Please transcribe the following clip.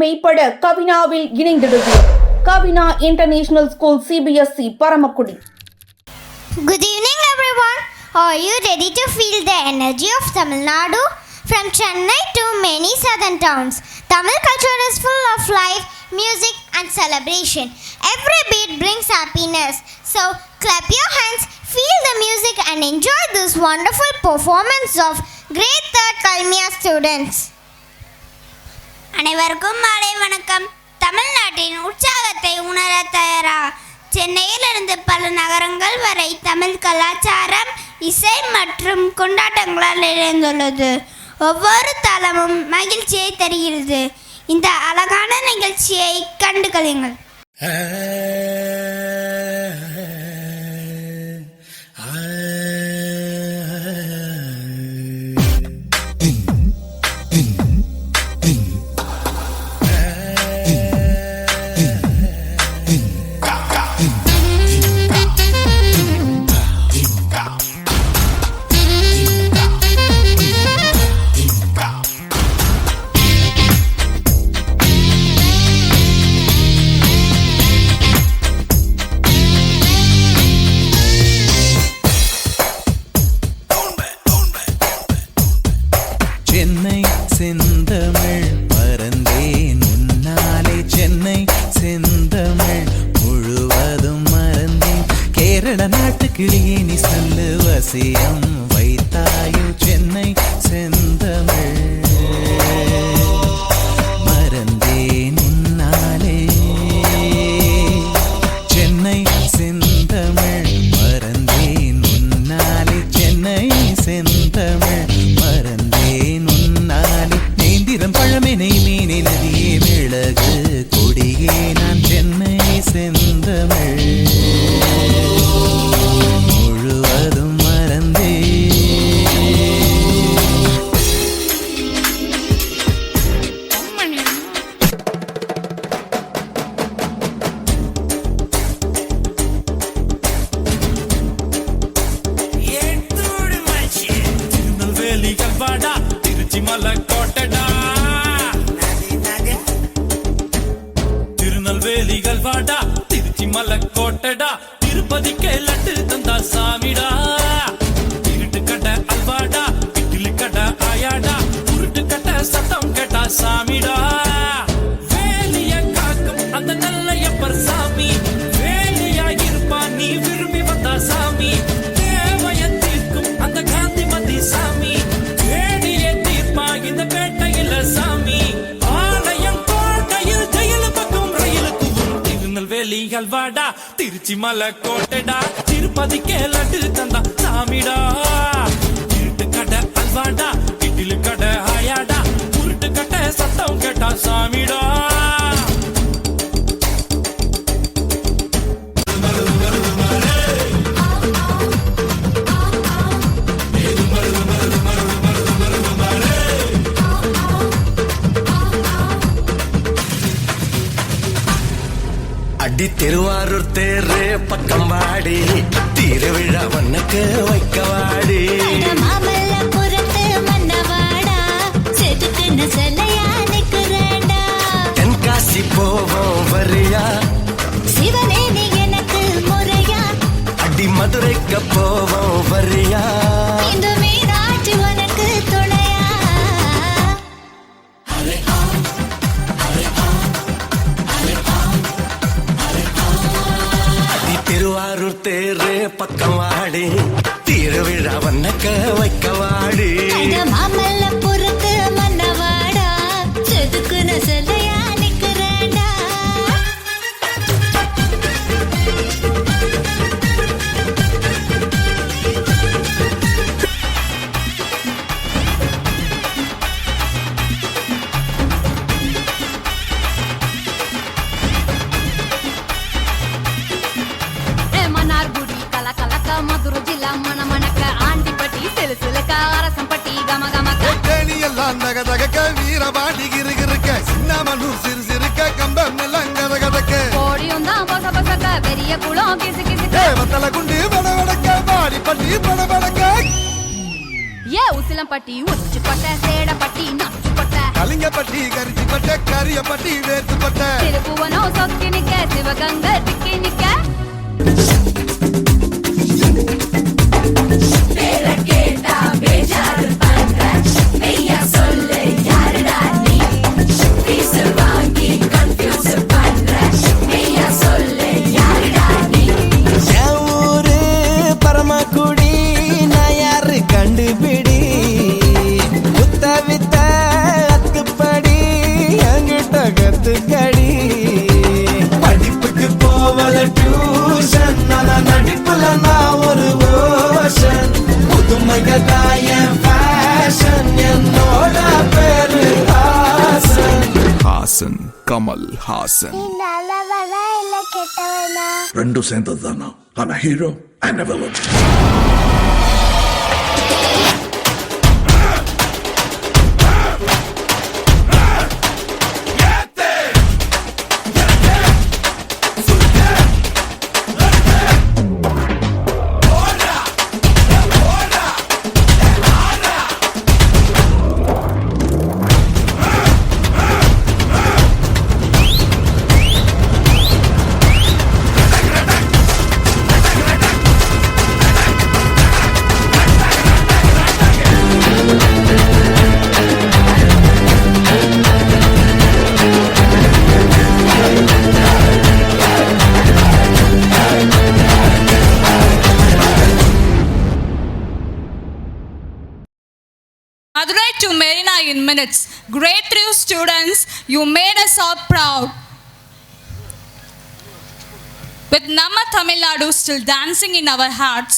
மெய்ப்பட கவினாவில் இணைந்திடுது. Kavina international school CBSE Paramakudi. Good evening everyone. Are you ready to feel the energy of Tamil Nadu? From Chennai to many southern towns, Tamil culture is full of life, music and celebration. Every beat brings happiness. So clap your hands, feel the music and enjoy this wonderful performance of grade 3rd Kalmiya students. அனைவருக்கும் மாலை வணக்கம். தமிழ்நாட்டின் உற்சாகத்தை உணர தயாரா? சென்னையிலிருந்து பல நகரங்கள் வரை தமிழ் கலாச்சாரம், இசை மற்றும் கொண்டாட்டங்களால் நிறைந்துள்ளது. ஒவ்வொரு தளமும் மகிழ்ச்சியை தருகிறது. இந்த அழகான நிகழ்ச்சியை கண்டுகளிங்கள். சென்னை செந்தமிழ் மறந்தேன் உன்னாலே, சென்னை செந்தமிழ் முழுவதும் மறந்தேன். கேரள நாட்டு கிளியே நீ சொல்லு வசியம் வைத்தாயோ, சென்னை செந்தமிழ் மறந்தேன் உன்னாலே. சென்னை செந்தமிழ் மறந்தேன் உன்னாலே, சென்னை செந்தமிழ் மறந்தேன் உன்னாலே. நேந்திரம் பழமெனை மீனே நதியே மிளகு கொடியே நான், சென்னை செந்தமிழ் முழுவதும் மறந்தேன். திருநெல்வேலிகள்வாடா, திருச்சி மலைக்கோட்டடா, திருநெல்வேலிகள்வாடா, திருச்சி மலைக்கோட்டடா. திருப்பதிக்கே லட்டு தந்தா சாமிடா, இருட்டு கடை அல்வாடா, இட்லி கடை ஆயாடா, உருட்டு கடை சத்தம் கேட்டா சாமிடா. வேலிய காக்கும் அந்த நல்லையப்பர் சாமி, வேலியா இருப்பா நீ விரும்பி வந்தா சாமி. தேவைய தீர்க்கும் அந்த காந்திமதி சாமி, வேடிய தீர்ப்பா இந்த பேட்டையில சாமி. ஆலயம் கோட்டையில் ஜெயில பக்கம் ரயிலுக்கு திருநெல்வேலிகள் வாடா, திருச்சி மலை கோட்டைடா, திருப்பதிக்கே லட்டு தந்தா சாமிடா. இருட்டு கடை அல்வாடா, இட்லி கடை ஆயாடா, உருட்டு கடை சத்தம் கேட்டா சாமிடா. அடி திருவாரூர் தேரு பக்கம் வாடி, திருவிழா வண்ணக்கு வைக்க வாடி. தென்காசி போவோம் வரியா, சிவனே நீ எனக்கு முறையா, அடி மதுரைக்கு போவோம் வரியா. இந்த மீனாட்சி உனக்கு துணையா. அடி திருவாரூர் தேரு பக்கம் வாடி, திருவிழா வண்ணக்க வைக்க வாடி. மாமல்லபுரத்து மன்னவாடா, செதுக்குன சிலையா நிக்கிறேன்டா. మన్నార్గుడి కలకలక మధుర జిల్లా మన మనక ఆంటిపట్టి సిలసిలక அரசம்பட்டி கமகமக எல்லாம் தகதக வீரபாண்டி கிருகிருக்க, சின்னமனூர் சிறு சிறுக்க, கம்பம் எல்லாம் கதகதக்க, கோடியும் தான் பொச பொசக்க, பெரிய குளம் கிசு கிசுக்க, வத்தல குண்டு படபடக்க, பாடி பட்டி படபடக்க. ஏ உசிலம்பட்டி உச்சி கொட்ட, சேடப்பட்டி நச்சு கொட்ட, கலிங்கப்பட்டி கரிச்சி கொட்ட, நிக்க கரியப்பட்டி வேத்துப்பட்ட திருப்புவனோ சொக்கி நிக்க சிவகங்க திக்கி நிக்க என் ஊரு பரமக்குடி நான் யாரு கண்டுபிடி புத்த வித்த அத்துப்படி என்கிட்ட கத்துக்கடி படிப்புக்கு போவல டியூஷன் நான் நடிப்புல நான் ஒரு ஓஷன் புதுமைகள் தான் என் ஃபேஷன் என்னோட பேரு ஹாசன் హాసన్ కమల్ హాసన్ நீ நல்லவனா இல்ல கெட்டவனா? రెండు சேர்ந்ததுதானா ஆனா hero and villain Madurai to Marina in minutes. Grade 3 students, you made us all proud. With Namma Tamil Nadu still dancing in our hearts,